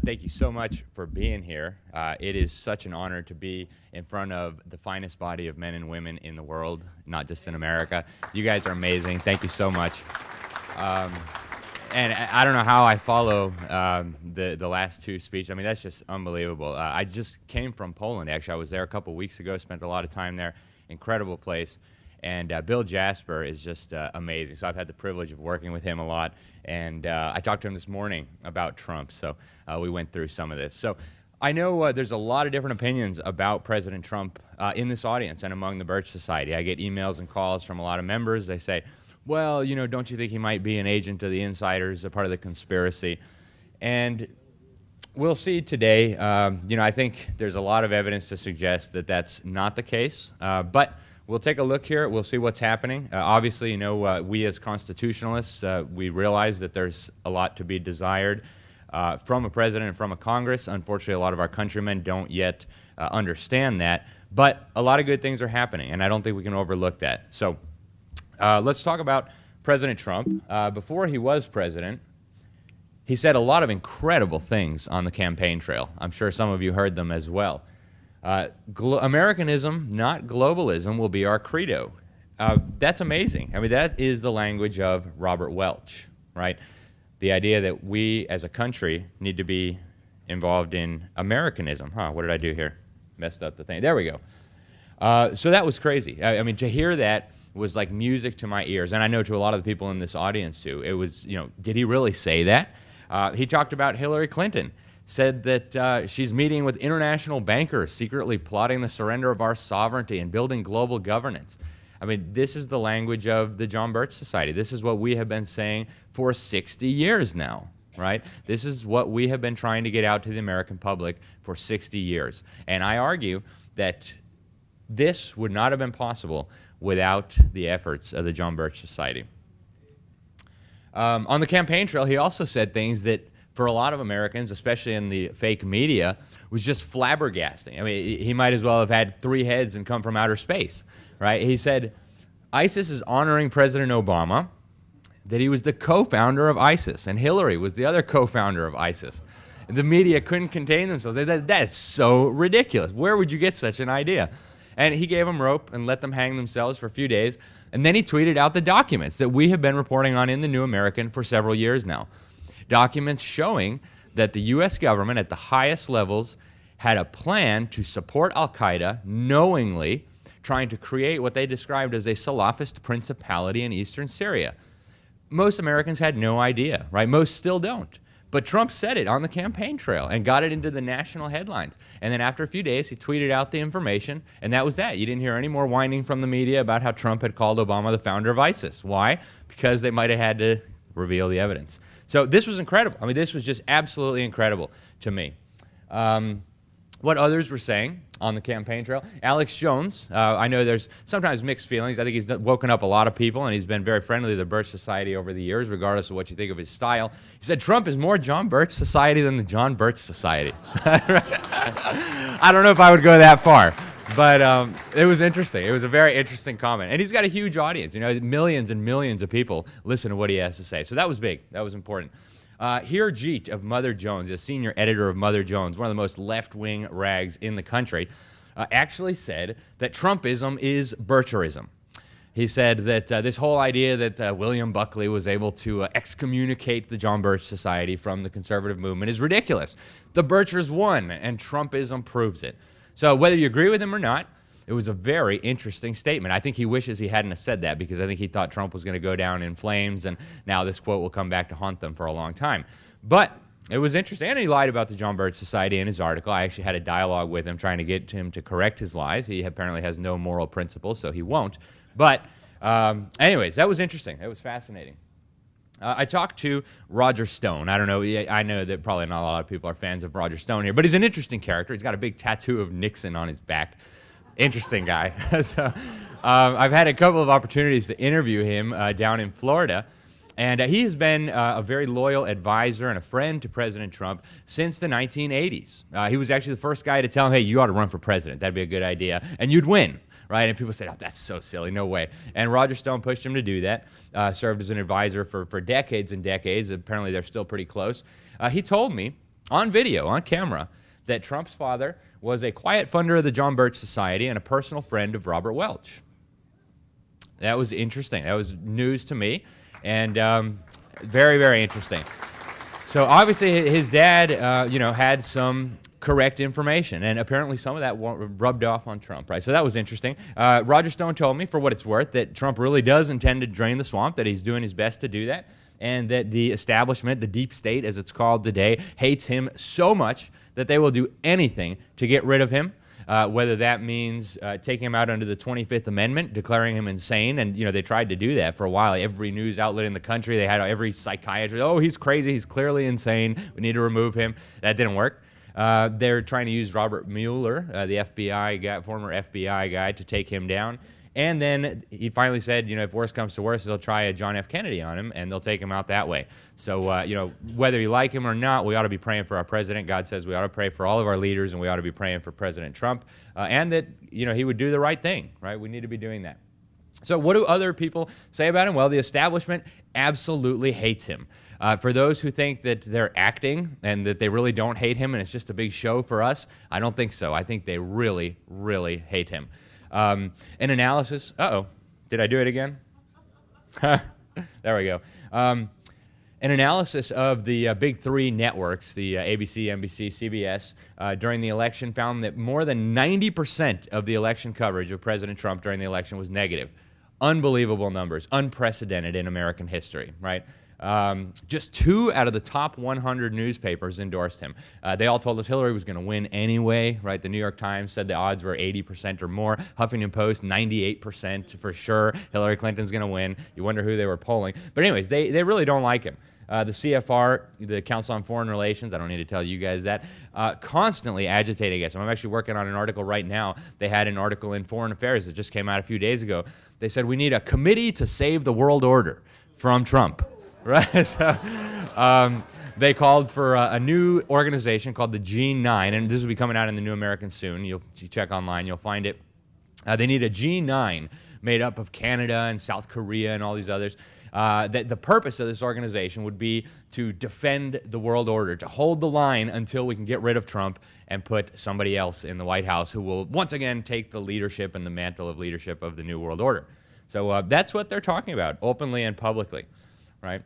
Thank you so much for being here. It is such an honor to be in front of the finest body of men and women in the world, not just in America. You guys are amazing. Thank you so much. And I don't know how I follow the last two speeches. I mean, that's just unbelievable. I just came from Poland, actually. I was there a couple weeks ago, spent a lot of time there. Incredible place. And Bill Jasper is just amazing. So I've had the privilege of working with him a lot. And I talked to him this morning about Trump. So we went through some of this. So I know there's a lot of different opinions about President Trump in this audience and among the Birch Society. I get emails and calls from a lot of members. They say, well, you know, don't you think he might be an agent of the insiders, a part of the conspiracy? And we'll see today. You know, I think there's a lot of evidence to suggest that that's not the case. But we'll take a look here. We'll see what's happening. Obviously, you know, we as constitutionalists, we realize that there's a lot to be desired from a president and from a Congress. Unfortunately, a lot of our countrymen don't yet understand that. But a lot of good things are happening, and I don't think we can overlook that. So let's talk about President Trump. Before he was president, he said a lot of incredible things on the campaign trail. I'm sure some of you heard them as well. Americanism, not globalism, will be our credo. That's amazing. I mean, that is the language of Robert Welch, right? The idea that we as a country need to be involved in Americanism. What did I do here? Messed up the thing. There we go. So that was crazy. I mean, to hear that was like music to my ears. And I know to a lot of the people in this audience too. It was, you know, did he really say that? He talked about Hillary Clinton. Said that she's meeting with international bankers, secretly plotting the surrender of our sovereignty and building global governance. I mean, this is the language of the John Birch Society. This is what we have been saying for 60 years now, right? This is what we have been trying to get out to the American public for 60 years. And I argue that this would not have been possible without the efforts of the John Birch Society. On the campaign trail, he also said things that for a lot of Americans, especially in the fake media, was just flabbergasting. I mean, he might as well have had 3 heads and come from outer space, right? He said, ISIS is honoring President Obama, that he was the co-founder of ISIS, and Hillary was the other co-founder of ISIS. The media couldn't contain themselves. That's so ridiculous. Where would you get such an idea? And he gave them rope and let them hang themselves for a few days, and then he tweeted out the documents that we have been reporting on in the New American for several years now. Documents showing that the U.S. government at the highest levels had a plan to support al-Qaeda, knowingly trying to create what they described as a Salafist principality in eastern Syria. Most Americans had no idea, right? Most still don't. But Trump said it on the campaign trail and got it into the national headlines. And then after a few days, he tweeted out the information, and that was that. You didn't hear any more whining from the media about how Trump had called Obama the founder of ISIS. Why? Because they might have had to reveal the evidence. So this was incredible. I mean, this was just absolutely incredible to me. What others were saying on the campaign trail. Alex Jones, I know there's sometimes mixed feelings. I think he's woken up a lot of people, and he's been very friendly to the Birch Society over the years, regardless of what you think of his style. He said Trump is more John Birch Society than the John Birch Society. I don't know if I would go that far. But it was interesting. It was a very interesting comment. And he's got a huge audience. You know, millions and millions of people listen to what he has to say. So that was big. That was important. Here, Jeet of Mother Jones, the senior editor of Mother Jones, one of the most left-wing rags in the country, actually said that Trumpism is Bircherism. He said that this whole idea that William Buckley was able to excommunicate the John Birch Society from the conservative movement is ridiculous. The Birchers won, and Trumpism proves it. So whether you agree with him or not, it was a very interesting statement. I think he wishes he hadn't have said that because I think he thought Trump was going to go down in flames, and now this quote will come back to haunt them for a long time. But it was interesting, and he lied about the John Birch Society in his article. I actually had a dialogue with him trying to get him to correct his lies. He apparently has no moral principles, so he won't. But anyways, that was interesting. It was fascinating. I talked to Roger Stone. I don't know. I know that probably not a lot of people are fans of Roger Stone here, but he's an interesting character. He's got a big tattoo of Nixon on his back. Interesting guy. So, I've had a couple of opportunities to interview him down in Florida, and he has been a very loyal advisor and a friend to President Trump since the 1980s. He was actually the first guy to tell him, hey, you ought to run for president. That'd be a good idea, and you'd win. Right? And people said, oh, that's so silly, no way. And Roger Stone pushed him to do that, served as an advisor for decades and decades. Apparently, they're still pretty close. He told me on video, on camera, that Trump's father was a quiet funder of the John Birch Society and a personal friend of Robert Welch. That was interesting. That was news to me, and very, very interesting. So obviously his dad, had some correct information, and apparently some of that rubbed off on Trump, right? So that was interesting. Roger Stone told me, for what it's worth, that Trump really does intend to drain the swamp, that he's doing his best to do that, and that the establishment, the deep state as it's called today, hates him so much that they will do anything to get rid of him, whether that means taking him out under the 25th Amendment, declaring him insane, and they tried to do that for a while. Every news outlet in the country, they had every psychiatrist, oh, he's crazy, he's clearly insane, we need to remove him. That didn't work. They're trying to use Robert Mueller, the FBI guy, former FBI guy, to take him down. And then he finally said, if worse comes to worse, they'll try a John F. Kennedy on him, and they'll take him out that way. So, whether you like him or not, we ought to be praying for our president. God says we ought to pray for all of our leaders, and we ought to be praying for President Trump, and that, he would do the right thing, right? We need to be doing that. So what do other people say about him? Well, the establishment absolutely hates him. For those who think that they're acting and that they really don't hate him and it's just a big show for us, I don't think so. I think they really, really hate him. An analysis, did I do it again? There we go. An analysis of the big three networks, the ABC, NBC, CBS, during the election found that more than 90% of the election coverage of President Trump during the election was negative. Unbelievable numbers, unprecedented in American history, right? Just 2 out of the top 100 newspapers endorsed him. They all told us Hillary was going to win anyway, right? The New York Times said the odds were 80% or more. Huffington Post, 98% for sure. Hillary Clinton's going to win. You wonder who they were polling. But anyways, they really don't like him. The CFR, the Council on Foreign Relations, I don't need to tell you guys that, constantly agitating against him. I'm actually working on an article right now. They had an article in Foreign Affairs that just came out a few days ago. They said we need a committee to save the world order from Trump. Right? So, they called for a new organization called the G9, and this will be coming out in the New American soon. You check online, you'll find it. They need a G9 made up of Canada and South Korea and all these others. The purpose of this organization would be to defend the world order, to hold the line until we can get rid of Trump and put somebody else in the White House who will once again take the leadership and the mantle of leadership of the new world order. So that's what they're talking about, openly and publicly. Right?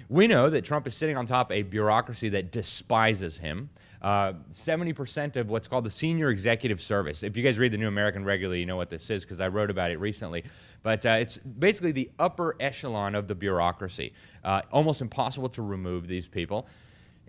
We know that Trump is sitting on top of a bureaucracy that despises him. 70% of what's called the senior executive service. If you guys read the New American regularly, you know what this is because I wrote about it recently. But it's basically the upper echelon of the bureaucracy. Almost impossible to remove these people.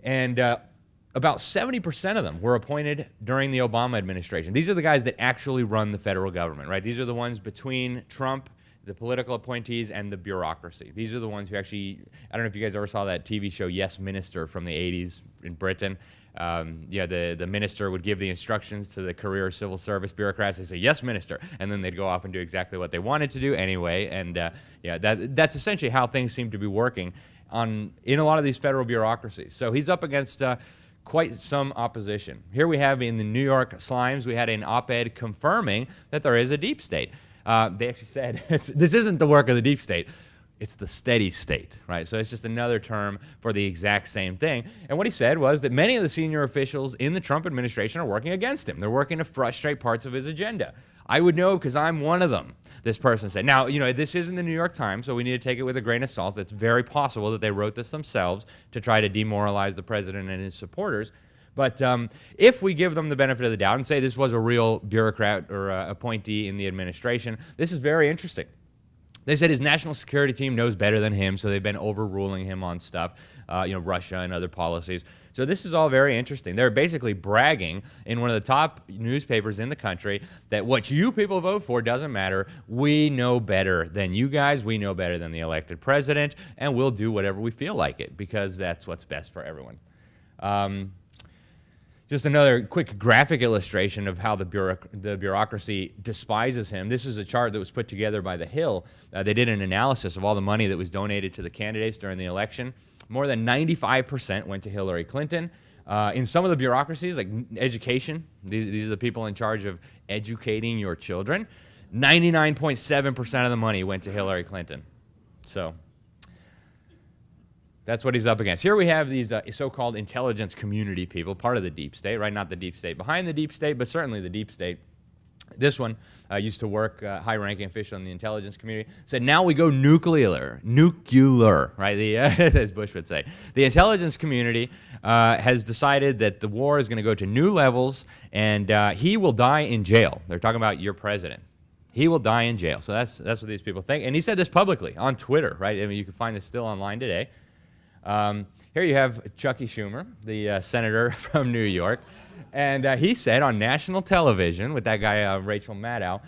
And about 70% of them were appointed during the Obama administration. These are the guys that actually run the federal government, right? These are the ones between Trump, the political appointees, and the bureaucracy. These are the ones who actually, I don't know if you guys ever saw that TV show Yes Minister from the 80s in Britain. The minister would give the instructions to the career civil service bureaucrats. They say, yes, minister. And then they'd go off and do exactly what they wanted to do anyway. And that's essentially how things seem to be working in a lot of these federal bureaucracies. So he's up against quite some opposition. Here we have in the New York Slimes, we had an op-ed confirming that there is a deep state. They actually said, this isn't the work of the deep state, it's the steady state, right? So it's just another term for the exact same thing. And what he said was that many of the senior officials in the Trump administration are working against him. They're working to frustrate parts of his agenda. I would know because I'm one of them, this person said. Now, this isn't the New York Times, so we need to take it with a grain of salt. It's very possible that they wrote this themselves to try to demoralize the president and his supporters. But if we give them the benefit of the doubt and say this was a real bureaucrat or appointee in the administration, this is very interesting. They said his national security team knows better than him, so they've been overruling him on stuff, Russia and other policies. So this is all very interesting. They're basically bragging in one of the top newspapers in the country that what you people vote for doesn't matter. We know better than you guys. We know better than the elected president, and we'll do whatever we feel like it because that's what's best for everyone. Just another quick graphic illustration of how the bureaucracy despises him. This is a chart that was put together by The Hill. They did an analysis of all the money that was donated to the candidates during the election. More than 95% went to Hillary Clinton. In some of the bureaucracies, like education, these are the people in charge of educating your children, 99.7% of the money went to Hillary Clinton. So That's what he's up against. Here we have these so-called intelligence community people, part of the deep state, right? Not the deep state behind the deep state, but certainly the deep state. This one used to work, high-ranking official in the intelligence community, said, now we go nuclear, right? As Bush would say. The intelligence community has decided that the war is going to go to new levels, and he will die in jail. They're talking about your president. He will die in jail. So that's what these people think. And he said this publicly on Twitter, right? I mean, you can find this still online today. Here you have Chucky Schumer, the senator from New York. And he said on national television with that guy, Rachel Maddow,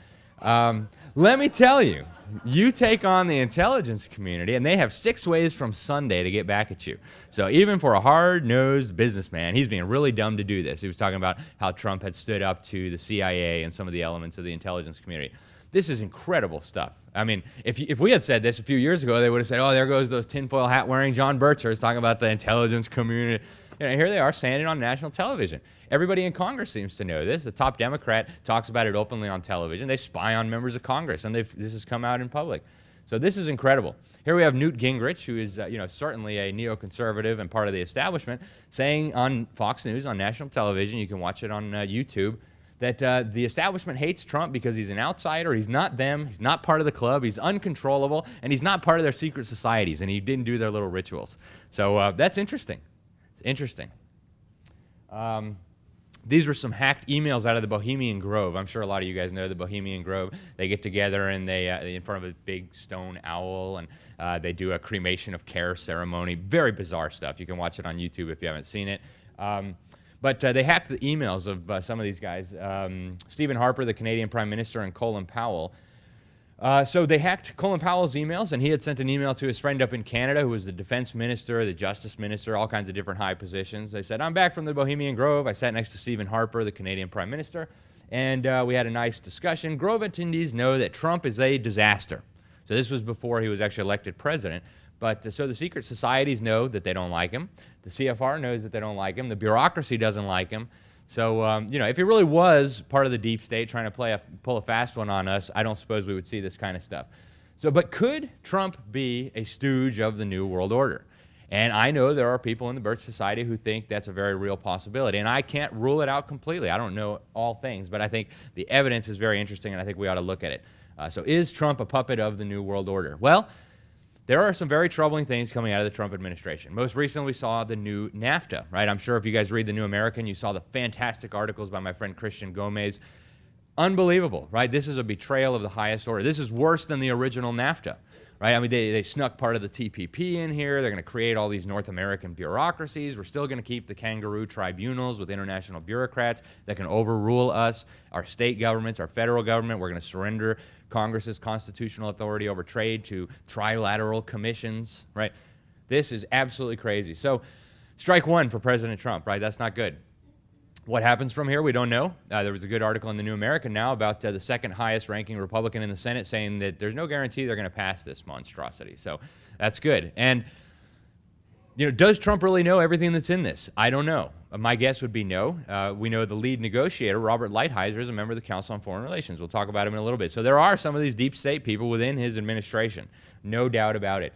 let me tell you, you take on the intelligence community, and they have 6 ways from Sunday to get back at you. So even for a hard-nosed businessman, he's being really dumb to do this. He was talking about how Trump had stood up to the CIA and some of the elements of the intelligence community. This is incredible stuff. I mean, if we had said this a few years ago, they would have said, oh, there goes those tinfoil hat-wearing John Birchers talking about the intelligence community. You know, here they are saying it on national television. Everybody in Congress seems to know this. The top Democrat talks about it openly on television. They spy on members of Congress, and this has come out in public. So this is incredible. Here we have Newt Gingrich, who is certainly a neoconservative and part of the establishment, saying on Fox News, on national television, you can watch it on YouTube, that the establishment hates Trump because he's an outsider, he's not them, he's not part of the club, he's uncontrollable, and he's not part of their secret societies, and he didn't do their little rituals. So that's interesting. It's interesting. These were some hacked emails out of the Bohemian Grove. I'm sure a lot of you guys know the Bohemian Grove. They get together and they in front of a big stone owl, and they do a cremation of care ceremony. Very bizarre stuff. You can watch it on YouTube if you haven't seen it. But they hacked the emails of some of these guys. Stephen Harper, the Canadian Prime Minister, and Colin Powell. So they hacked Colin Powell's emails, and he had sent an email to his friend up in Canada, who was the defense minister, the justice minister, all kinds of different high positions. They said, I'm back from the Bohemian Grove. I sat next to Stephen Harper, the Canadian Prime Minister, and we had a nice discussion. Grove attendees know that Trump is a disaster. So this was before he was actually elected president. But so the secret societies know that they don't like him. The CFR knows that they don't like him. The bureaucracy doesn't like him. So, if he really was part of the deep state trying to pull a fast one on us, I don't suppose we would see this kind of stuff. So, but could Trump be a stooge of the New World Order? And I know there are people in the Birch Society who think that's a very real possibility. And I can't rule it out completely. I don't know all things, but I think the evidence is very interesting, and I think we ought to look at it. So is Trump a puppet of the New World Order? Well, there are some very troubling things coming out of the Trump administration. Most recently, we saw the new NAFTA, right? I'm sure if you guys read the New American, you saw the fantastic articles by my friend Christian Gomez. Unbelievable, right? This is a betrayal of the highest order. This is worse than the original NAFTA, right? I mean, they snuck part of the TPP in here. They're going to create all these North American bureaucracies. We're still going to keep the kangaroo tribunals with international bureaucrats that can overrule us, our state governments, our federal government. We're going to surrender Congress's constitutional authority over trade to trilateral commissions, right? This is absolutely crazy. So strike one for President Trump, right? That's not good. What happens from here, we don't know. There was a good article in the New American now about the second highest ranking Republican in the Senate saying that there's no guarantee they're going to pass this monstrosity. So that's good. And does Trump really know everything that's in this? I don't know. My guess would be no. We know the lead negotiator, Robert Lighthizer, is a member of the Council on Foreign Relations. We'll talk about him in a little bit. So there are some of these deep state people within his administration. No doubt about it.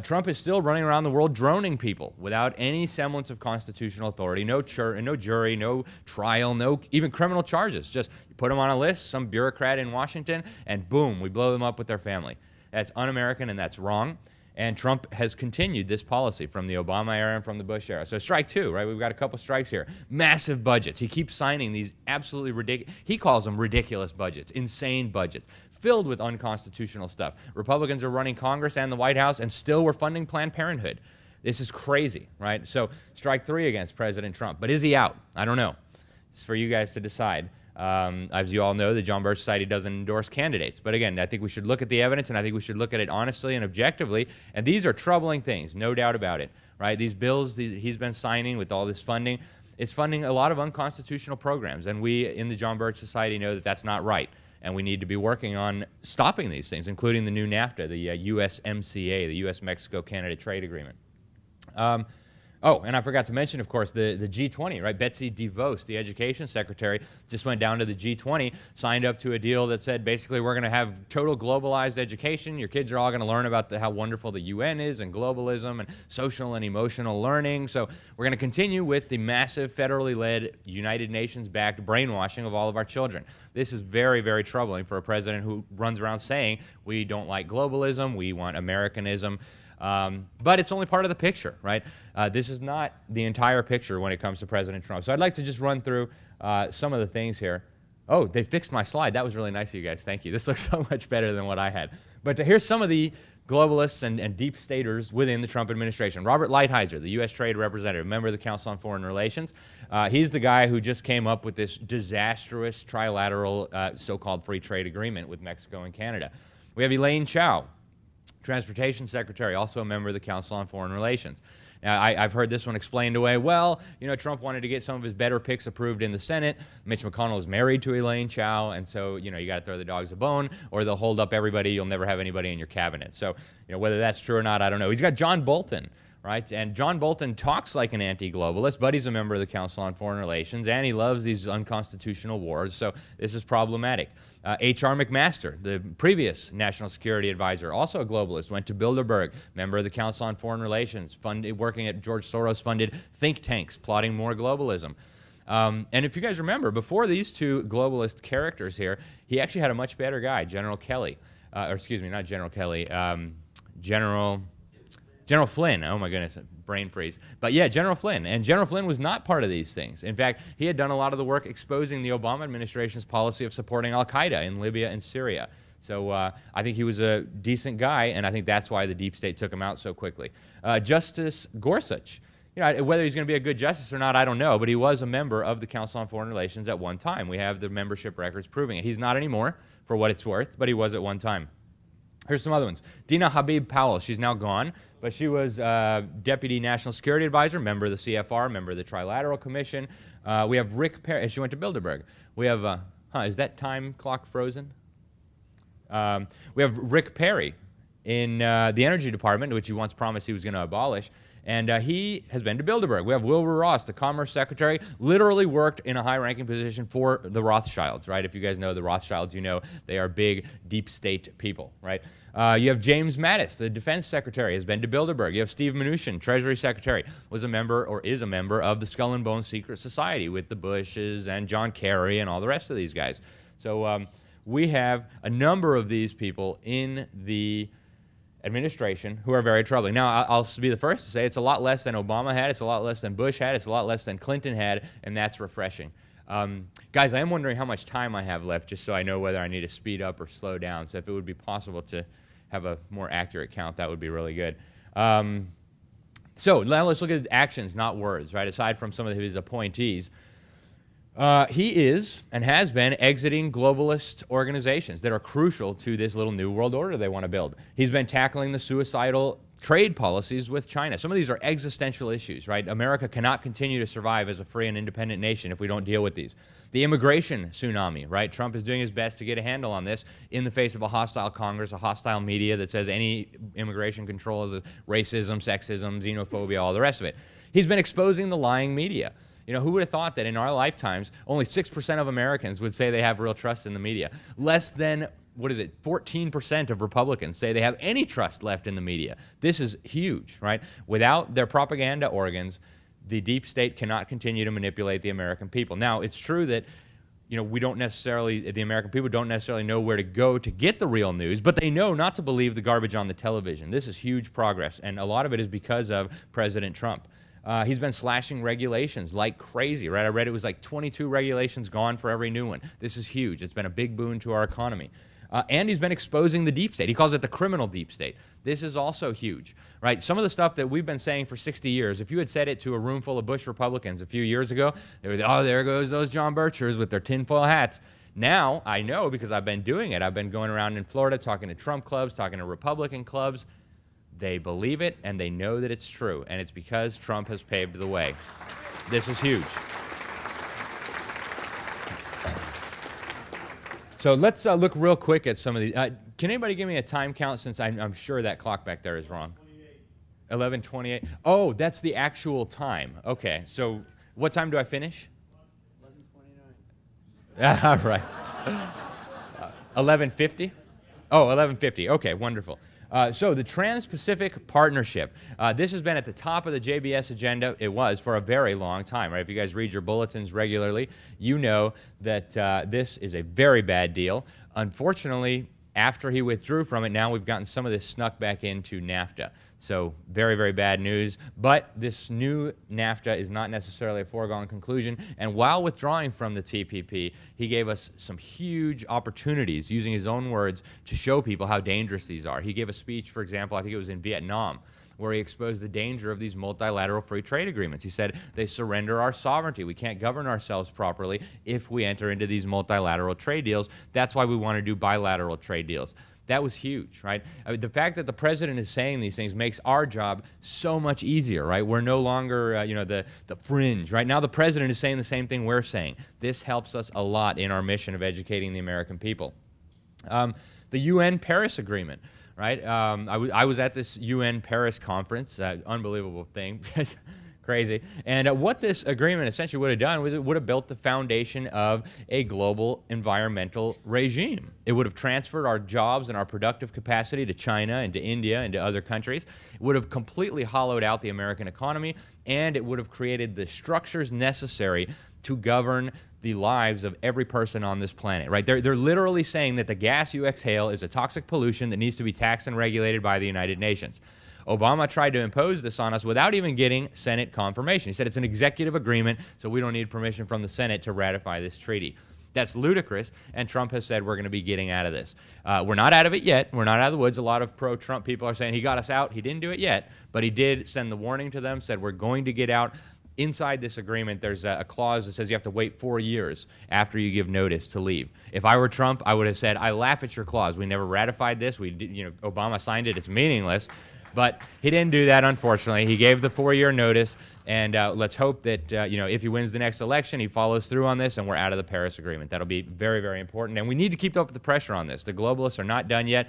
Trump is still running around the world droning people without any semblance of constitutional authority. No jury, no trial, no even criminal charges. Just you put them on a list, some bureaucrat in Washington, and boom, we blow them up with their family. That's un-American and that's wrong. And Trump has continued this policy from the Obama era and from the Bush era. So strike two, right? We've got a couple strikes here. Massive budgets. He keeps signing these absolutely ridiculous, he calls them ridiculous budgets, insane budgets, filled with unconstitutional stuff. Republicans are running Congress and the White House, and still we're funding Planned Parenthood. This is crazy, right? So strike three against President Trump. But is he out? I don't know. It's for you guys to decide. As you all know, the John Birch Society doesn't endorse candidates. But again, I think we should look at the evidence, and I think we should look at it honestly and objectively. And these are troubling things, no doubt about it, right? These bills he's been signing with all this funding, it's funding a lot of unconstitutional programs. And we in the John Birch Society know that that's not right. And we need to be working on stopping these things, including the new NAFTA, the USMCA, the U.S.-Mexico-Canada Trade Agreement. Oh, and I forgot to mention, of course, the G20, right? Betsy DeVos, the education secretary, just went down to the G20, signed up to a deal that said basically we're going to have total globalized education. Your kids are all going to learn about how wonderful the UN is and globalism and social and emotional learning. So we're going to continue with the massive federally led, United Nations-backed brainwashing of all of our children. This is very, very troubling for a president who runs around saying we don't like globalism, we want Americanism. But it's only part of the picture, right? This is not the entire picture when it comes to President Trump. So I'd like to just run through some of the things here. Oh, they fixed my slide. That was really nice of you guys. Thank you. This looks so much better than what I had. But here's some of the globalists and deep staters within the Trump administration. Robert Lighthizer, the U.S. Trade Representative, member of the Council on Foreign Relations. He's the guy who just came up with this disastrous trilateral so-called free trade agreement with Mexico and Canada. We have Elaine Chao, Transportation Secretary, also a member of the Council on Foreign Relations. Now, I've heard this one explained away. Well, you know, Trump wanted to get some of his better picks approved in the Senate. Mitch McConnell is married to Elaine Chao, and so, you know, you got to throw the dogs a bone, or they'll hold up everybody. You'll never have anybody in your cabinet. So, you know, whether that's true or not, I don't know. He's got John Bolton, right? And John Bolton talks like an anti-globalist, but he's a member of the Council on Foreign Relations, and he loves these unconstitutional wars, so this is problematic. H.R. McMaster, the previous National Security Advisor, also a globalist, went to Bilderberg, member of the Council on Foreign Relations, working at George Soros-funded think tanks, plotting more globalism. And if you guys remember, before these two globalist characters here, he actually had a much better guy, General Kelly. Or excuse me, not General Kelly, General Flynn. Oh my goodness, brain freeze. But yeah, General Flynn. And General Flynn was not part of these things. In fact, he had done a lot of the work exposing the Obama administration's policy of supporting al-Qaeda in Libya and Syria. So I think he was a decent guy, and I think that's why the deep state took him out so quickly. Justice Gorsuch. You know, whether he's going to be a good justice or not, I don't know, but he was a member of the Council on Foreign Relations at one time. We have the membership records proving it. He's not anymore, for what it's worth, but he was at one time. Here's some other ones. Dina Habib Powell, she's now gone, but she was Deputy National Security Advisor, member of the CFR, member of the Trilateral Commission. We have Rick Perry, she went to Bilderberg. We have, is that time clock frozen? We have Rick Perry in the Energy Department, which he once promised he was going to abolish. And he has been to Bilderberg. We have Wilbur Ross, the Commerce Secretary, literally worked in a high-ranking position for the Rothschilds, right? If you guys know the Rothschilds, you know they are big, deep state people, right? You have James Mattis, the Defense Secretary, has been to Bilderberg. You have Steve Mnuchin, Treasury Secretary, was a member or is a member of the Skull and Bones Secret Society with the Bushes and John Kerry and all the rest of these guys. So we have a number of these people in the administration who are very troubling. Now, I'll be the first to say it's a lot less than Obama had, it's a lot less than Bush had, it's a lot less than Clinton had, and that's refreshing. Guys, I am wondering how much time I have left, just so I know whether I need to speed up or slow down. So if it would be possible to have a more accurate count, that would be really good. So now let's look at actions, not words, right? Aside from some of his appointees. He is and has been exiting globalist organizations that are crucial to this little new world order they want to build. He's been tackling the suicidal trade policies with China. Some of these are existential issues, right? America cannot continue to survive as a free and independent nation if we don't deal with these. The immigration tsunami, right? Trump is doing his best to get a handle on this in the face of a hostile Congress, a hostile media that says any immigration control is racism, sexism, xenophobia, all the rest of it. He's been exposing the lying media. You know, who would have thought that in our lifetimes, only 6% of Americans would say they have real trust in the media? Less than, 14% of Republicans say they have any trust left in the media. This is huge, right? Without their propaganda organs, the deep state cannot continue to manipulate the American people. Now, it's true that, you know, the American people don't necessarily know where to go to get the real news, but they know not to believe the garbage on the television. This is huge progress, and a lot of it is because of President Trump. He's been slashing regulations like crazy, right? I read it was like 22 regulations gone for every new one. This is huge. It's been a big boon to our economy. And he's been exposing the deep state. He calls it the criminal deep state. This is also huge, right? Some of the stuff that we've been saying for 60 years, if you had said it to a room full of Bush Republicans a few years ago, they would, oh, there goes those John Birchers with their tinfoil hats. Now, I know because I've been doing it. I've been going around in Florida talking to Trump clubs, talking to Republican clubs. They believe it, and they know that it's true, and it's because Trump has paved the way. This is huge. So let's look real quick at some of these. Can anybody give me a time count, since I'm sure that clock back there is wrong? 11:28. Oh, that's the actual time. Okay, so what time do I finish? 11:29. All right. 11:50? Oh, 11:50. Okay, wonderful. So the Trans-Pacific Partnership. This has been at the top of the JBS agenda. It was for a very long time, right? If you guys read your bulletins regularly, you know that this is a very bad deal. Unfortunately, after he withdrew from it, now we've gotten some of this snuck back into NAFTA. So very, very bad news. But this new NAFTA is not necessarily a foregone conclusion. And while withdrawing from the TPP, he gave us some huge opportunities, using his own words, to show people how dangerous these are. He gave a speech, for example, I think it was in Vietnam, where he exposed the danger of these multilateral free trade agreements. He said, they surrender our sovereignty. We can't govern ourselves properly if we enter into these multilateral trade deals. That's why we want to do bilateral trade deals. That was huge, right? I mean, the fact that the president is saying these things makes our job so much easier, right? We're no longer, the fringe, right? Now the president is saying the same thing we're saying. This helps us a lot in our mission of educating the American people. The UN Paris Agreement, right? I was at this UN Paris conference, unbelievable thing. Crazy. And what this agreement essentially would have done was it would have built the foundation of a global environmental regime. It would have transferred our jobs and our productive capacity to China and to India and to other countries. It would have completely hollowed out the American economy, and it would have created the structures necessary to govern the lives of every person on this planet, right? They're literally saying that the gas you exhale is a toxic pollution that needs to be taxed and regulated by the United Nations. Obama tried to impose this on us without even getting Senate confirmation. He said it's an executive agreement, so we don't need permission from the Senate to ratify this treaty. That's ludicrous, and Trump has said we're going to be getting out of this. We're not out of it yet. We're not out of the woods. A lot of pro-Trump people are saying he got us out. He didn't do it yet, but he did send the warning to them, said we're going to get out. Inside this agreement, there's a clause that says you have to wait 4 years after you give notice to leave. If I were Trump, I would have said, I laugh at your clause. We never ratified this. Obama signed it. It's meaningless. But he didn't do that, unfortunately. He gave the 4-year notice, and let's hope that if he wins the next election, he follows through on this, and we're out of the Paris Agreement. That'll be very, very important, and we need to keep up the pressure on this. The globalists are not done yet.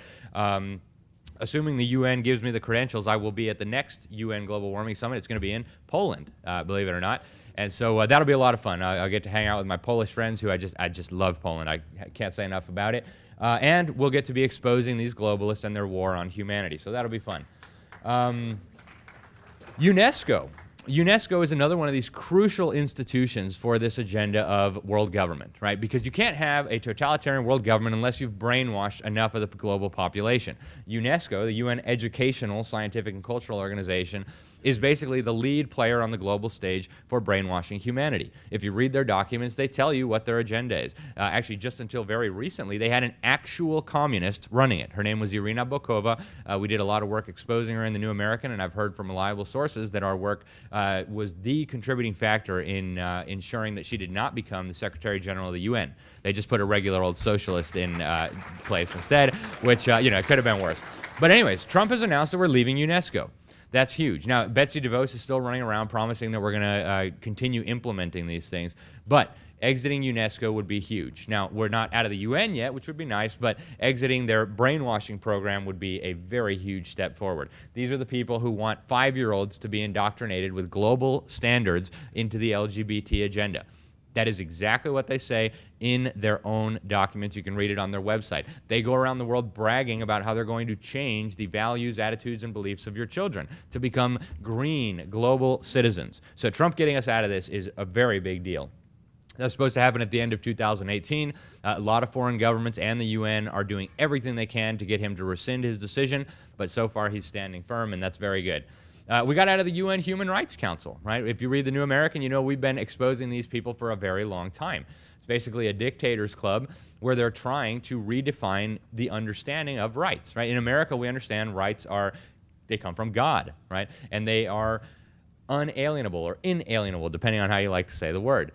Assuming the UN gives me the credentials, I will be at the next UN Global Warming Summit. It's going to be in Poland, believe it or not. And so that'll be a lot of fun. I'll get to hang out with my Polish friends who I just love Poland. I can't say enough about it. And we'll get to be exposing these globalists and their war on humanity. So that'll be fun. UNESCO. UNESCO is another one of these crucial institutions for this agenda of world government, right? Because you can't have a totalitarian world government unless you've brainwashed enough of the global population. UNESCO, the UN Educational, Scientific, and Cultural Organization, is basically the lead player on the global stage for brainwashing humanity. If you read their documents, they tell you what their agenda is. Actually, just until very recently, they had an actual communist running it. Her name was Irina Bokova. We did a lot of work exposing her in The New American, and I've heard from reliable sources that our work was the contributing factor in ensuring that she did not become the Secretary General of the UN. They just put a regular old socialist in place instead, which, it could have been worse. But anyways, Trump has announced that we're leaving UNESCO. That's huge. Now, Betsy DeVos is still running around promising that we're going to continue implementing these things, but exiting UNESCO would be huge. Now, we're not out of the UN yet, which would be nice, but exiting their brainwashing program would be a very huge step forward. These are the people who want 5-year-olds to be indoctrinated with global standards into the LGBT agenda. That is exactly what they say in their own documents. You can read it on their website. They go around the world bragging about how they're going to change the values, attitudes, and beliefs of your children to become green, global citizens. So Trump getting us out of this is a very big deal. That's supposed to happen at the end of 2018. A lot of foreign governments and the UN are doing everything they can to get him to rescind his decision, but so far he's standing firm, and that's very good. We got out of the UN Human Rights Council, right? If you read The New American, you know we've been exposing these people for a very long time. It's basically a dictators club where they're trying to redefine the understanding of rights, right? In America, we understand rights they come from God, right? And they are unalienable or inalienable, depending on how you like to say the word.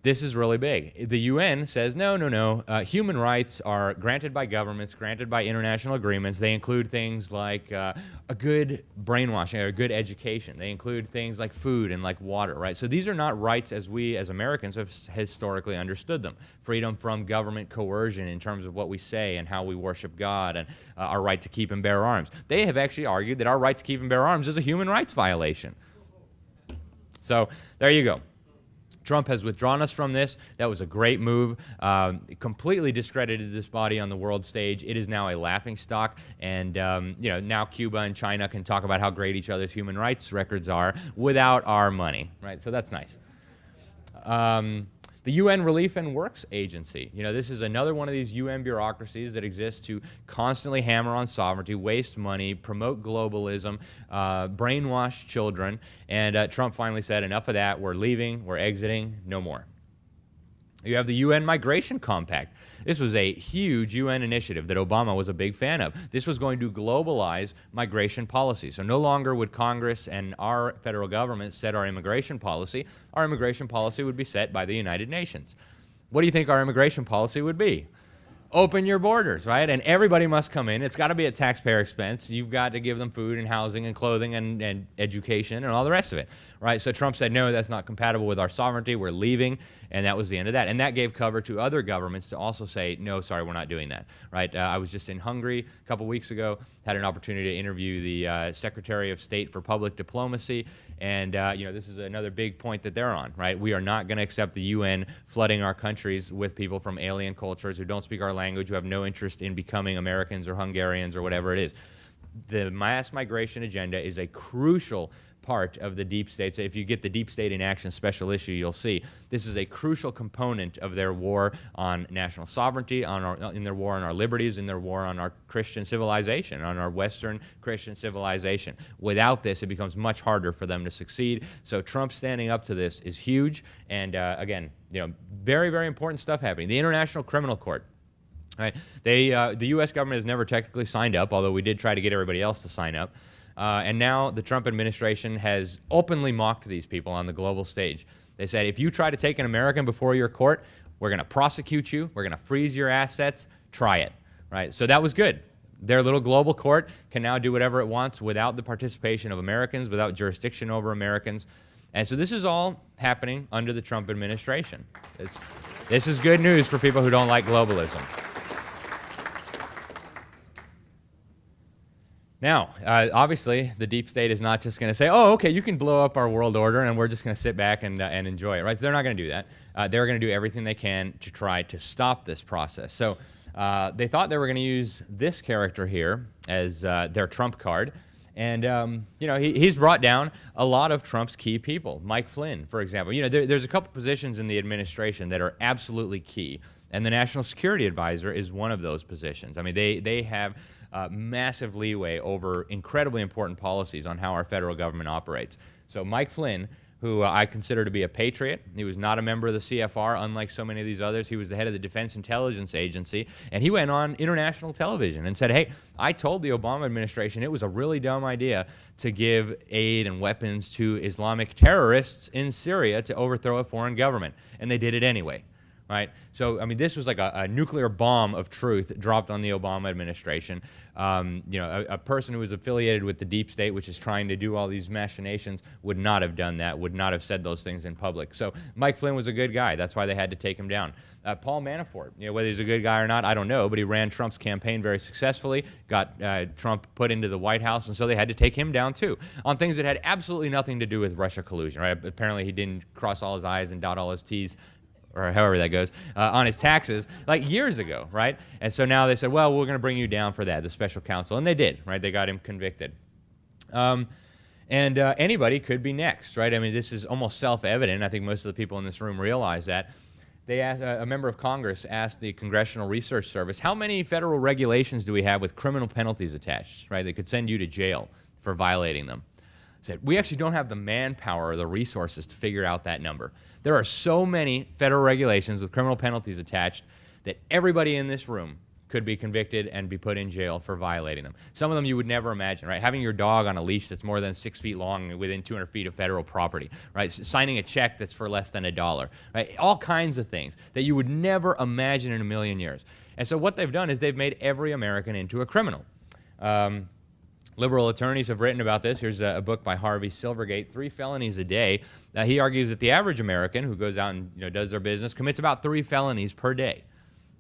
This is really big. The UN says, no, no, no. Human rights are granted by governments, granted by international agreements. They include things like a good brainwashing or a good education. They include things like food and like water, right? So these are not rights as we as Americans have historically understood them. Freedom from government coercion in terms of what we say and how we worship God, and our right to keep and bear arms. They have actually argued that our right to keep and bear arms is a human rights violation. So there you go. Trump has withdrawn us from this. That was a great move. It completely discredited this body on the world stage. It is now a laughingstock, and you know, now Cuba and China can talk about how great each other's human rights records are without our money, right? So that's nice. The UN Relief and Works Agency. You know, this is another one of these UN bureaucracies that exists to constantly hammer on sovereignty, waste money, promote globalism, brainwash children. And Trump finally said, enough of that. We're leaving. We're exiting. No more. You have the UN Migration Compact. This was a huge UN initiative that Obama was a big fan of. This was going to globalize migration policy. So no longer would Congress and our federal government set our immigration policy. Our immigration policy would be set by the United Nations. What do you think our immigration policy would be? Open your borders, right? And everybody must come in. It's got to be at taxpayer expense. You've got to give them food and housing and clothing and education and all the rest of it, right? So Trump said, no, that's not compatible with our sovereignty. We're leaving. And that was the end of that. And that gave cover to other governments to also say, no, sorry, we're not doing that, right? I was just in Hungary a couple weeks ago, had an opportunity to interview the Secretary of State for Public Diplomacy. And, you know, this is another big point that they're on, right? We are not going to accept the UN flooding our countries with people from alien cultures who don't speak our language, who have no interest in becoming Americans or Hungarians or whatever it is. The mass migration agenda is a crucial part of the deep state. So if you get the Deep State in Action special issue, you'll see this is a crucial component of their war on national sovereignty, in their war on our liberties, in their war on our Christian civilization, on our Western Christian civilization. Without this, it becomes much harder for them to succeed. So Trump standing up to this is huge. And again, you know, very, very important stuff happening. The International Criminal Court. Right? The U.S. government has never technically signed up, although we did try to get everybody else to sign up. And now the Trump administration has openly mocked these people on the global stage. They said, if you try to take an American before your court, we're going to prosecute you, we're going to freeze your assets, try it. Right? So that was good. Their little global court can now do whatever it wants without the participation of Americans, without jurisdiction over Americans. And so this is all happening under the Trump administration. This is good news for people who don't like globalism. Now, obviously, the deep state is not just going to say, oh, okay, you can blow up our world order and we're just going to sit back and enjoy it, right? So they're not going to do that. They're going to do everything they can to try to stop this process. So they thought they were going to use this character here as their Trump card. And, you know, he's brought down a lot of Trump's key people. Mike Flynn, for example. You know, there's a couple positions in the administration that are absolutely key. And the National Security Advisor is one of those positions. I mean, they have massive leeway over incredibly important policies on how our federal government operates. So Mike Flynn, who I consider to be a patriot, he was not a member of the CFR, unlike so many of these others. He was the head of the Defense Intelligence Agency, and he went on international television and said, hey, I told the Obama administration it was a really dumb idea to give aid and weapons to Islamic terrorists in Syria to overthrow a foreign government, and they did it anyway. Right? So, I mean, this was like a nuclear bomb of truth dropped on the Obama administration. You know, a person who was affiliated with the deep state, which is trying to do all these machinations, would not have done that, would not have said those things in public. So Mike Flynn was a good guy. That's why they had to take him down. Paul Manafort, you know, whether he's a good guy or not, I don't know, but he ran Trump's campaign very successfully, got Trump put into the White House, and so they had to take him down too, on things that had absolutely nothing to do with Russia collusion, right? Apparently he didn't cross all his I's and dot all his T's, or however that goes, on his taxes, like years ago, right? And so now they said, well, we're going to bring you down for that, the special counsel. And they did, right? They got him convicted. Anybody could be next, right? I mean, this is almost self-evident. I think most of the people in this room realize that. They asked, a member of Congress asked the Congressional Research Service, how many federal regulations do we have with criminal penalties attached, right? They could send you to jail for violating them. Said, we actually don't have the manpower or the resources to figure out that number. There are so many federal regulations with criminal penalties attached that everybody in this room could be convicted and be put in jail for violating them. Some of them you would never imagine, right? Having your dog on a leash that's more than 6 feet long within 200 feet of federal property, right? Signing a check that's for less than $1, right? All kinds of things that you would never imagine in a million years. And so what they've done is they've made every American into a criminal. Liberal attorneys have written about this. Here's a book by Harvey Silvergate, 3 felonies a day. He argues that the average American who goes out and does their business commits about 3 felonies per day.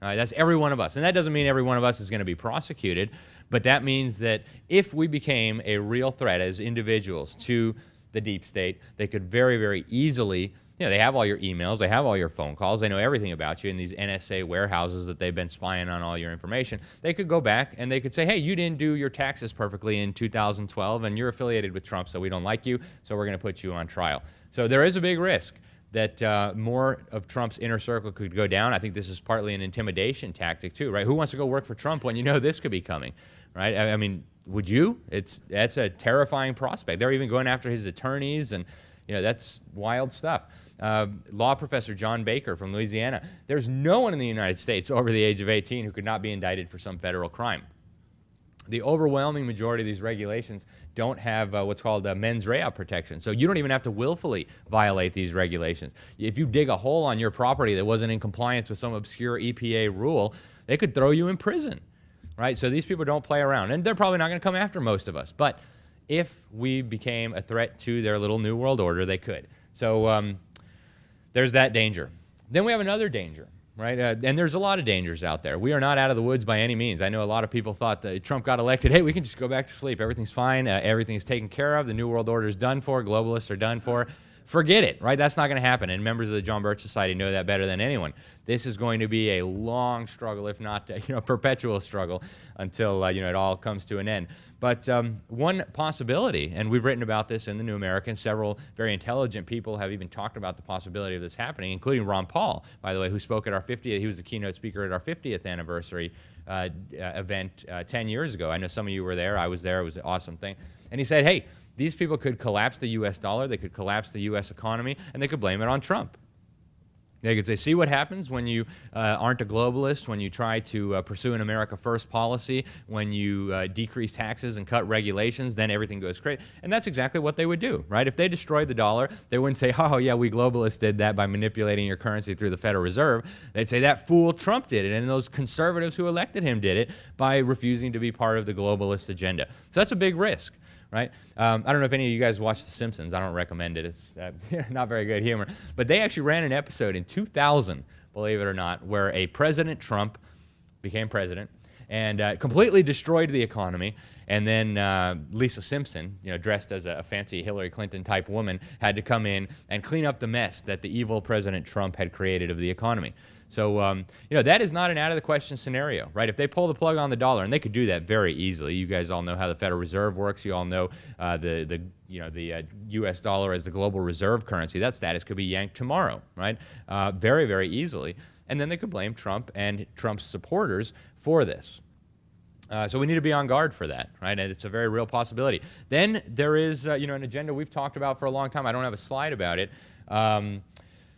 That's every one of us. And that doesn't mean every one of us is going to be prosecuted, but that means that if we became a real threat as individuals to the deep state, they could very, very easily, they have all your emails, they have all your phone calls, they know everything about you in these NSA warehouses that they've been spying on all your information. They could go back and they could say, hey, you didn't do your taxes perfectly in 2012 and you're affiliated with Trump, so we don't like you, so we're going to put you on trial. So there is a big risk that more of Trump's inner circle could go down. I think this is partly an intimidation tactic too, right? Who wants to go work for Trump when you know this could be coming, right? I mean, would you? That's a terrifying prospect. They're even going after his attorneys, and that's wild stuff. Law professor John Baker from Louisiana, there's no one in the United States over the age of 18 who could not be indicted for some federal crime. The overwhelming majority of these regulations don't have what's called mens rea protection. So you don't even have to willfully violate these regulations. If you dig a hole on your property that wasn't in compliance with some obscure EPA rule, they could throw you in prison, right? So these people don't play around. And they're probably not going to come after most of us. But if we became a threat to their little New World Order, they could. So there's that danger. Then we have another danger. Right? And there's a lot of dangers out there. We are not out of the woods by any means. I know a lot of people thought that Trump got elected, hey, we can just go back to sleep. Everything's fine. Everything's taken care of. The New World Order is done for. Globalists are done for. Forget it, right? That's not going to happen. And members of the John Birch Society know that better than anyone. This is going to be a long struggle, if not perpetual struggle, until it all comes to an end. But one possibility, and we've written about this in the New American, several very intelligent people have even talked about the possibility of this happening, including Ron Paul, by the way, who spoke at our 50th, he was the keynote speaker at our 50th anniversary event 10 years ago. I know some of you were there. I was there. It was an awesome thing. And he said, hey, these people could collapse the U.S. dollar, they could collapse the U.S. economy, and they could blame it on Trump. They could say, see what happens when you aren't a globalist, when you try to pursue an America First policy, when you decrease taxes and cut regulations, then everything goes crazy. And that's exactly what they would do, right? If they destroyed the dollar, they wouldn't say, oh, yeah, we globalists did that by manipulating your currency through the Federal Reserve. They'd say, that fool Trump did it, and those conservatives who elected him did it by refusing to be part of the globalist agenda. So that's a big risk. Right? I don't know if any of you guys watch The Simpsons. I don't recommend it. It's not very good humor. But they actually ran an episode in 2000, believe it or not, where a President Trump became president and completely destroyed the economy. And then Lisa Simpson, dressed as a fancy Hillary Clinton type woman, had to come in and clean up the mess that the evil President Trump had created of the economy. So, that is not an out-of-the-question scenario, right? If they pull the plug on the dollar, and they could do that very easily. You guys all know how the Federal Reserve works. You all know the U.S. dollar as the global reserve currency. That status could be yanked tomorrow, right? Very, very easily. And then they could blame Trump and Trump's supporters for this. So we need to be on guard for that, right? And it's a very real possibility. Then there is, an agenda we've talked about for a long time. I don't have a slide about it.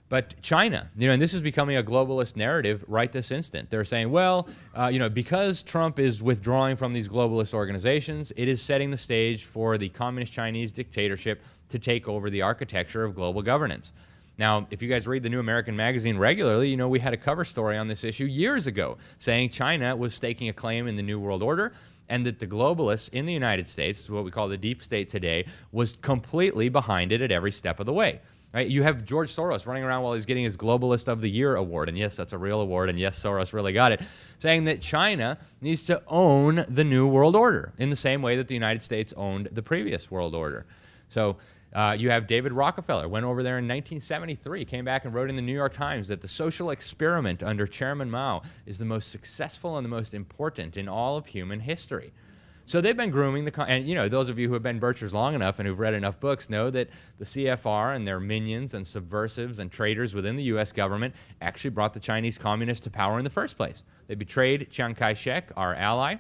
But China, and this is becoming a globalist narrative right this instant. They're saying, well, because Trump is withdrawing from these globalist organizations, it is setting the stage for the communist Chinese dictatorship to take over the architecture of global governance. Now, if you guys read the New American Magazine regularly, we had a cover story on this issue years ago saying China was staking a claim in the New World Order and that the globalists in the United States, what we call the deep state today, was completely behind it at every step of the way. Right? You have George Soros running around while he's getting his Globalist of the Year award, and yes, that's a real award, and yes, Soros really got it, saying that China needs to own the New World Order in the same way that the United States owned the previous world order. So you have David Rockefeller, went over there in 1973, came back and wrote in the New York Times that the social experiment under Chairman Mao is the most successful and the most important in all of human history. So they've been grooming and those of you who have been Birchers long enough and who've read enough books know that the CFR and their minions and subversives and traitors within the U.S. government actually brought the Chinese communists to power in the first place. They betrayed Chiang Kai-shek, our ally,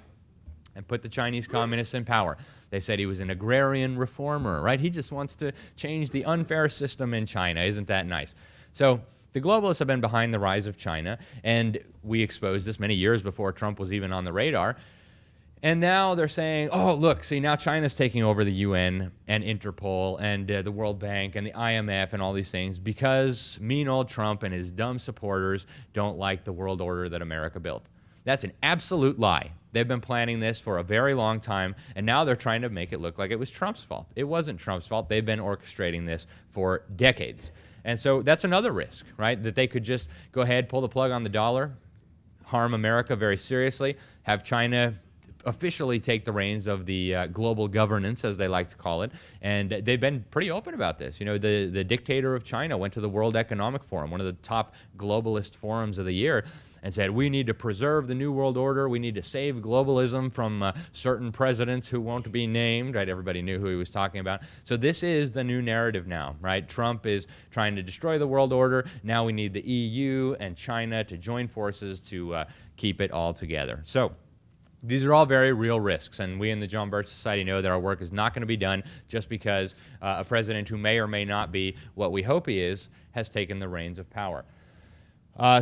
and put the Chinese communists in power. They said he was an agrarian reformer, right? He just wants to change the unfair system in China. Isn't that nice? So The globalists have been behind the rise of China, and we exposed this many years before Trump was even on the radar. And now they're saying, oh, look, see, now China's taking over the UN and Interpol and the World Bank and the IMF and all these things because mean old Trump and his dumb supporters don't like the world order that America built. That's an absolute lie. They've been planning this for a very long time, and now they're trying to make it look like it was Trump's fault. It wasn't Trump's fault. They've been orchestrating this for decades. And so that's another risk, right? That they could just go ahead, pull the plug on the dollar, harm America very seriously, have China officially take the reins of the global governance, as they like to call it, and they've been pretty open about this. You know, the dictator of China went to the World Economic Forum, one of the top globalist forums of the year, and said, we need to preserve the New World Order, we need to save globalism from certain presidents who won't be named, right? Everybody knew who he was talking about. So this is the new narrative now, right? Trump is trying to destroy the world order. Now we need the EU and China to join forces to keep it all together. So these are all very real risks, and we in the John Birch Society know that our work is not going to be done just because a president who may or may not be what we hope he is has taken the reins of power.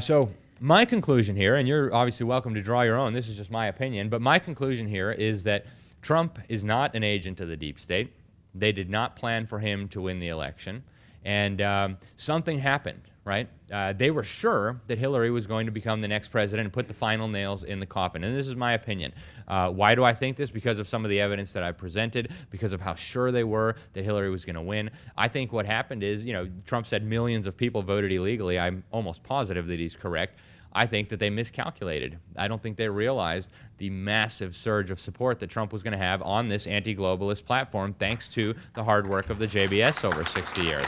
So my conclusion here, and you're obviously welcome to draw your own, this is just my opinion, but my conclusion here is that Trump is not an agent of the deep state. They did not plan for him to win the election, and something happened. Right? They were sure that Hillary was going to become the next president and put the final nails in the coffin. And this is my opinion. Why do I think this? Because of some of the evidence that I presented, because of how sure they were that Hillary was going to win. I think what happened is, you know, Trump said millions of people voted illegally. I'm almost positive that he's correct. I think that they miscalculated. I don't think they realized the massive surge of support that Trump was going to have on this anti-globalist platform, thanks to the hard work of the JBS over 60 years.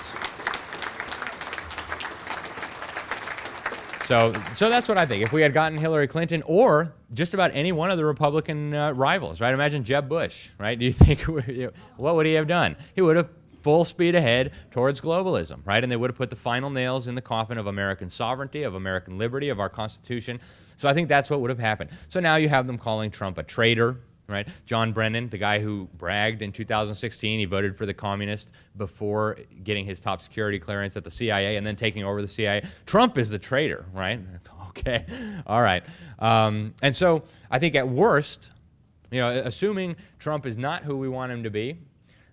So that's what I think. If we had gotten Hillary Clinton or just about any one of the Republican rivals, right? Imagine Jeb Bush, right? Do you think, what would he have done? He would have full speed ahead towards globalism, right? And they would have put the final nails in the coffin of American sovereignty, of American liberty, of our Constitution. So I think that's what would have happened. So now you have them calling Trump a traitor, right? John Brennan, the guy who bragged in 2016, he voted for the communists before getting his top security clearance at the CIA and then taking over the CIA. Trump is the traitor, right? Okay, all right. And so I think at worst, you know, assuming Trump is not who we want him to be,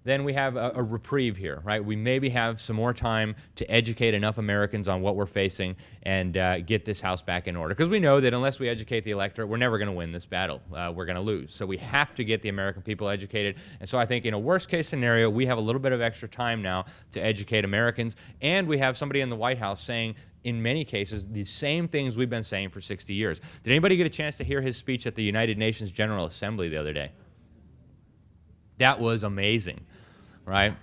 then we have a reprieve here, right? We maybe have some more time to educate enough Americans on what we're facing and get this house back in order. Because we know that unless we educate the electorate, we're never going to win this battle. We're going to lose. So we have to get the American people educated. And so I think in a worst-case scenario, we have a little bit of extra time now to educate Americans. And we have somebody in the White House saying, in many cases, the same things we've been saying for 60 years. Did anybody get a chance to hear his speech at the United Nations General Assembly the other day? That was amazing, right?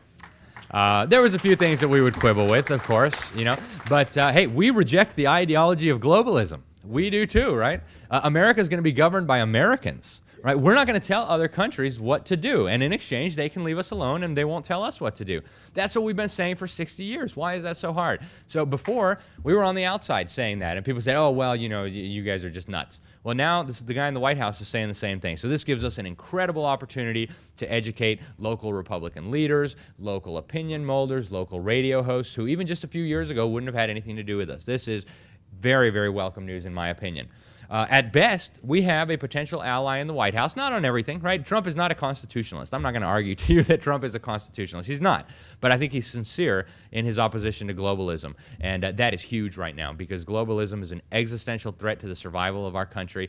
There was a few things that we would quibble with, of course, you know, but hey, we reject the ideology of globalism. We do too, right? America is going to be governed by Americans, right? We're not going to tell other countries what to do, and in exchange, they can leave us alone and they won't tell us what to do. That's what we've been saying for 60 years. Why is that so hard? So before, we were on the outside saying that, and people said, oh, well, you know, you guys are just nuts. Well, now the guy in the White House is saying the same thing. So this gives us an incredible opportunity to educate local Republican leaders, local opinion molders, local radio hosts who even just a few years ago wouldn't have had anything to do with us. This is very, very welcome news in my opinion. At best, we have a potential ally in the White House, not on everything, right? Trump is not a constitutionalist. I'm not going to argue to you that Trump is a constitutionalist. He's not. But I think he's sincere in his opposition to globalism. And that is huge right now because globalism is an existential threat to the survival of our country.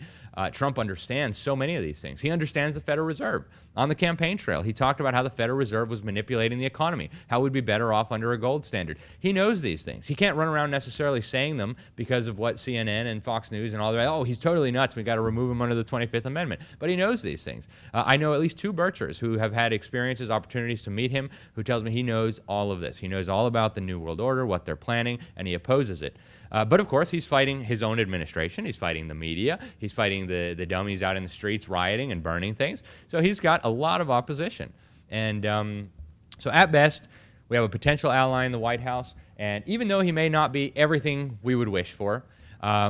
Trump understands so many of these things. He understands the Federal Reserve. On the campaign trail, he talked about how the Federal Reserve was manipulating the economy, how we'd be better off under a gold standard. He knows these things. He can't run around necessarily saying them because of what CNN and Fox News and all that. Oh, he's totally nuts. We got to remove him under the 25th Amendment. But he knows these things. I know at least 2 Birchers who have had experiences, opportunities to meet him, who tells me he knows all of this. He knows all about the New World Order, what they're planning, and he opposes it. But of course, he's fighting his own administration. He's fighting the media. He's fighting the dummies out in the streets rioting and burning things. So he's got a lot of opposition. And so at best, we have a potential ally in the White House. And even though he may not be everything we would wish for,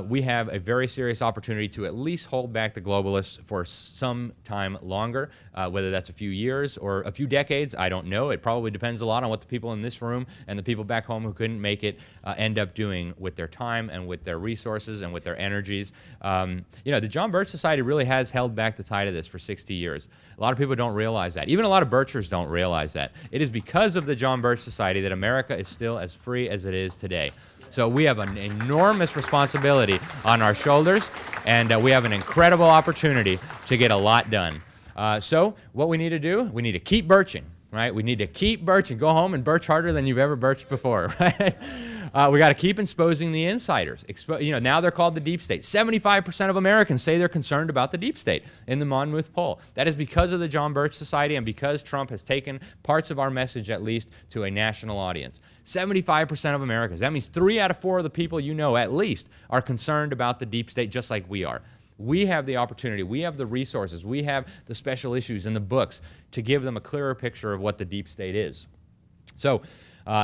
we have a very serious opportunity to at least hold back the globalists for some time longer, whether that's a few years or a few decades, I don't know. It probably depends a lot on what the people in this room and the people back home who couldn't make it end up doing with their time and with their resources and with their energies. You know, the John Birch Society really has held back the tide of this for 60 years. A lot of people don't realize that. Even a lot of Birchers don't realize that. It is because of the John Birch Society that America is still as free as it is today. So we have an enormous responsibility on our shoulders, and we have an incredible opportunity to get a lot done. So what we need to do, we need to keep birching, right? We need to keep birching. Go home and birch harder than you've ever birched before, right? We got to keep exposing the insiders. You know, now they're called the deep state. 75% of Americans say they're concerned about the deep state in the Monmouth poll. That is because of the John Birch Society and because Trump has taken parts of our message, at least, to a national audience. 75% of Americans. That means 3 out of 4 of the people you know, at least, are concerned about the deep state just like we are. We have the opportunity, we have the resources, we have the special issues in the books to give them a clearer picture of what the deep state is. So,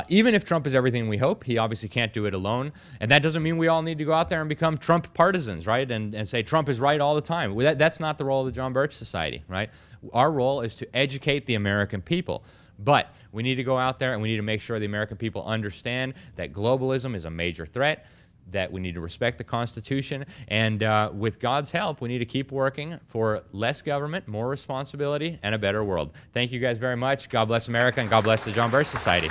even if Trump is everything we hope, he obviously can't do it alone. And that doesn't mean we all need to go out there and become Trump partisans, right? And say Trump is right all the time. That's not the role of the John Birch Society, right? Our role is to educate the American people. But we need to go out there and we need to make sure the American people understand that globalism is a major threat, that we need to respect the Constitution, and with God's help, we need to keep working for less government, more responsibility, and a better world. Thank you guys very much. God bless America, and God bless the John Birch Society.